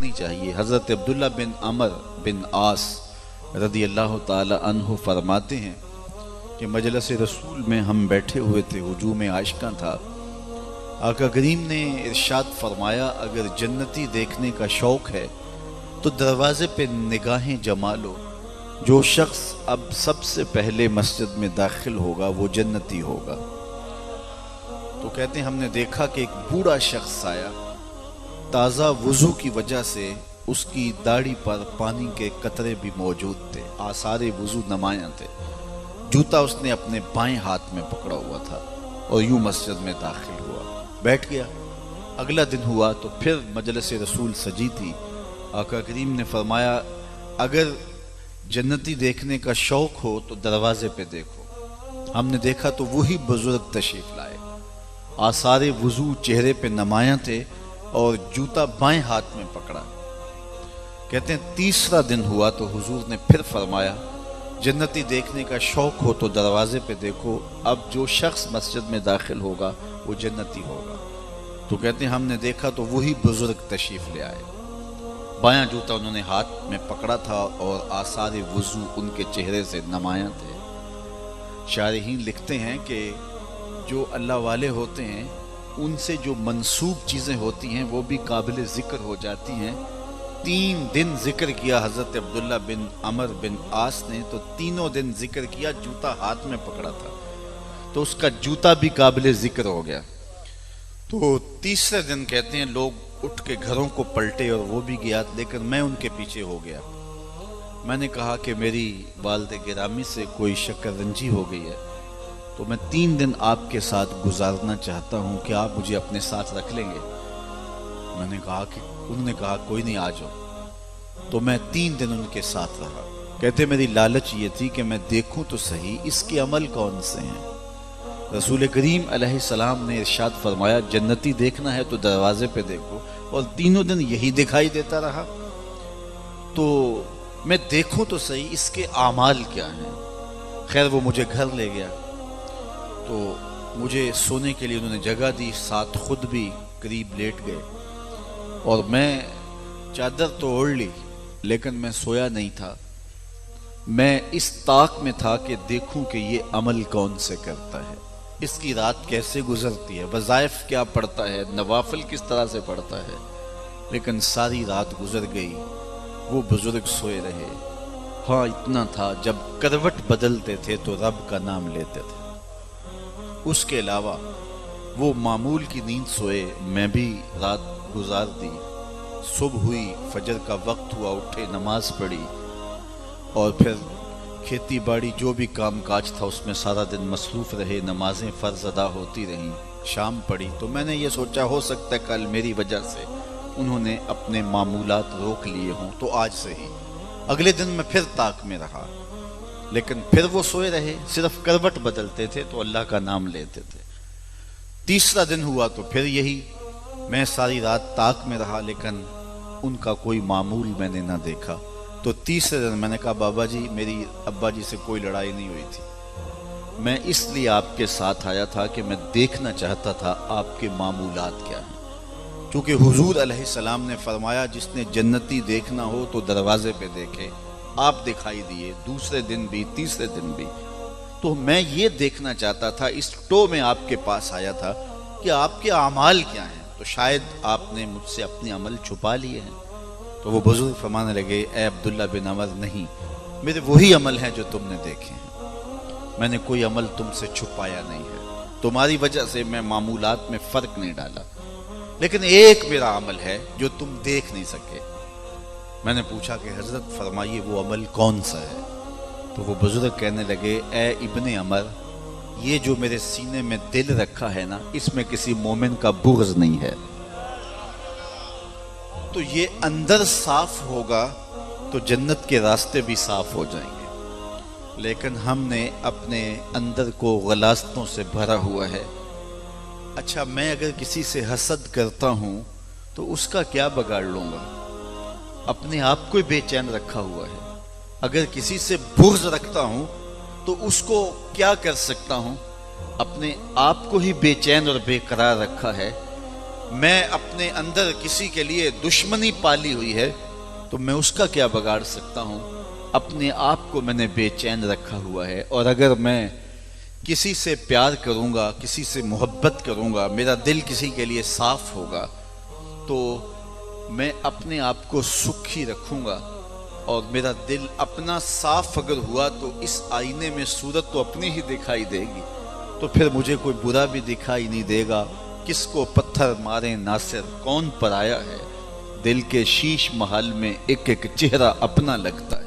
نہیں چاہیے۔ حضرت عبداللہ بن عمر بن عاص رضی اللہ تعالی عنہ فرماتے ہیں کہ مجلس رسول میں ہم بیٹھے ہوئے تھے، ہجوم عاشقاں تھا۔ آقا کریم نے ارشاد فرمایا اگر جنتی دیکھنے کا شوق ہے تو دروازے پہ نگاہیں جما لو، جو شخص اب سب سے پہلے مسجد میں داخل ہوگا وہ جنتی ہوگا۔ تو کہتے ہیں ہم نے دیکھا کہ ایک بوڑھا شخص آیا، تازہ وضو کی وجہ سے اس کی داڑھی پر پانی کے قطرے بھی موجود تھے، آثار وضو نمایاں تھے۔ جوتا اس نے اپنے بائیں ہاتھ میں پکڑا ہوا تھا اور یوں مسجد میں داخل ہوا، بیٹھ گیا۔ اگلا دن ہوا تو پھر مجلس رسول سجی تھی۔ آقا کریم نے فرمایا اگر جنتی دیکھنے کا شوق ہو تو دروازے پہ دیکھو۔ ہم نے دیکھا تو وہی بزرگ تشریف لائے، آثار وضو چہرے پہ نمایاں تھے اور جوتا بائیں ہاتھ میں پکڑا۔ کہتے ہیں تیسرا دن ہوا تو حضور نے پھر فرمایا جنتی دیکھنے کا شوق ہو تو دروازے پہ دیکھو، اب جو شخص مسجد میں داخل ہوگا وہ جنتی ہوگا۔ تو کہتے ہیں ہم نے دیکھا تو وہی بزرگ تشریف لے آئے، بایاں جوتا انہوں نے ہاتھ میں پکڑا تھا اور آثار وضو ان کے چہرے سے نمایاں تھے۔ شارحین لکھتے ہیں کہ جو اللہ والے ہوتے ہیں ان سے جو منسوب چیزیں ہوتی ہیں وہ بھی قابل ذکر ہو جاتی ہیں۔ 3 دن ذکر کیا حضرت عبداللہ بن عمر بن عاص نے، تو تینوں دن ذکر کیا، جوتا ہاتھ میں پکڑا تھا تو اس کا جوتا بھی قابل ذکر ہو گیا۔ تو تیسرے دن کہتے ہیں لوگ اٹھ کے گھروں کو پلٹے اور وہ بھی گیا، لیکن میں ان کے پیچھے ہو گیا۔ میں نے کہا کہ میری والد گرامی سے کوئی شکر رنجی ہو گئی ہے، تو میں 3 دن آپ کے ساتھ گزارنا چاہتا ہوں کہ آپ مجھے اپنے ساتھ رکھ لیں گے؟ میں نے کہا کہ انہوں نے کہا کوئی نہیں، آ جاؤ۔ تو میں 3 دن ان کے ساتھ رہا۔ کہتے میری لالچ یہ تھی کہ میں دیکھوں تو صحیح اس کے عمل کون سے ہیں۔ رسول کریم علیہ السلام نے ارشاد فرمایا جنتی دیکھنا ہے تو دروازے پہ دیکھو، اور تینوں دن یہی دکھائی دیتا رہا۔ تو میں دیکھوں تو صحیح اس کے اعمال کیا ہیں۔ خیر وہ مجھے گھر لے گیا، تو مجھے سونے کے لیے انہوں نے جگہ دی، ساتھ خود بھی قریب لیٹ گئے، اور میں چادر تو اوڑھ لی لیکن میں سویا نہیں تھا۔ میں اس طاق میں تھا کہ دیکھوں کہ یہ عمل کون سے کرتا ہے، اس کی رات کیسے گزرتی ہے، وظائف کیا پڑھتا ہے، نوافل کس طرح سے پڑھتا ہے۔ لیکن ساری رات گزر گئی، وہ بزرگ سوئے رہے۔ ہاں اتنا تھا جب کروٹ بدلتے تھے تو رب کا نام لیتے تھے، اس کے علاوہ وہ معمول کی نیند سوئے، میں بھی رات گزار دی۔ صبح ہوئی، فجر کا وقت ہوا، اٹھے، نماز پڑھی، اور پھر کھیتی باڑی جو بھی کام کاج تھا اس میں سارا دن مصروف رہے، نمازیں فرض ادا ہوتی رہیں۔ شام پڑھی تو میں نے یہ سوچا ہو سکتا ہے کل میری وجہ سے انہوں نے اپنے معمولات روک لیے ہوں، تو آج سے ہی۔ اگلے دن میں پھر طاق میں رہا، لیکن پھر وہ سوئے رہے، صرف کروٹ بدلتے تھے تو اللہ کا نام لیتے تھے۔ تیسرا دن ہوا تو پھر یہی، میں ساری رات طاق میں رہا لیکن ان کا کوئی معمول میں نے نہ دیکھا۔ تو تیسرے دن میں نے کہا بابا جی میری ابا جی سے کوئی لڑائی نہیں ہوئی تھی، میں اس لیے آپ کے ساتھ آیا تھا کہ میں دیکھنا چاہتا تھا آپ کے معمولات کیا ہیں، کیونکہ حضور علیہ السلام نے فرمایا جس نے جنتی دیکھنا ہو تو دروازے پہ دیکھے۔ آپ دکھائی دیے دوسرے دن بھی، تیسرے دن بھی، تو میں یہ دیکھنا چاہتا تھا، اس ٹو میں آپ کے پاس آیا تھا کہ آپ کے اعمال کیا ہیں، تو شاید آپ نے مجھ سے اپنے عمل چھپا لیے ہیں۔ تو وہ بزرگ فرمانے لگے اے عبداللہ بن عمر نہیں، میرے وہی عمل ہیں جو تم نے دیکھے ہیں، میں نے کوئی عمل تم سے چھپایا نہیں ہے، تمہاری وجہ سے میں معمولات میں فرق نہیں ڈالا، لیکن ایک میرا عمل ہے جو تم دیکھ نہیں سکے۔ میں نے پوچھا کہ حضرت فرمائیے وہ عمل کون سا ہے؟ تو وہ بزرگ کہنے لگے اے ابن عمر، یہ جو میرے سینے میں دل رکھا ہے نا، اس میں کسی مومن کا بغض نہیں ہے، تو یہ اندر صاف ہوگا تو جنت کے راستے بھی صاف ہو جائیں گے، لیکن ہم نے اپنے اندر کو غلاظتوں سے بھرا ہوا ہے۔ اچھا میں اگر کسی سے حسد کرتا ہوں تو اس کا کیا بگاڑ لوں گا، اپنے آپ کو بے چین رکھا ہوا ہے۔ اگر کسی سے بغض رکھتا ہوں تو اس کو کیا کر سکتا ہوں، اپنے آپ کو ہی بے چین اور بے قرار رکھا ہے۔ میں اپنے اندر کسی کے لیے دشمنی پالی ہوئی ہے تو میں اس کا کیا بگاڑ سکتا ہوں؟ اپنے آپ کو میں نے بے چین رکھا ہوا ہے، اور اگر میں کسی سے پیار کروں گا، کسی سے محبت کروں گا، میرا دل کسی کے لیے صاف ہوگا تو میں اپنے آپ کو سکھی رکھوں گا، اور میرا دل اپنا صاف اگر ہوا تو اس آئینے میں صورت تو اپنی ہی دکھائی دے گی، تو پھر مجھے کوئی برا بھی دکھائی نہیں دے گا۔ کس کو پتھر مارے ناصر کون پرایا ہے، دل کے شیش محل میں ایک ایک چہرہ اپنا لگتا ہے۔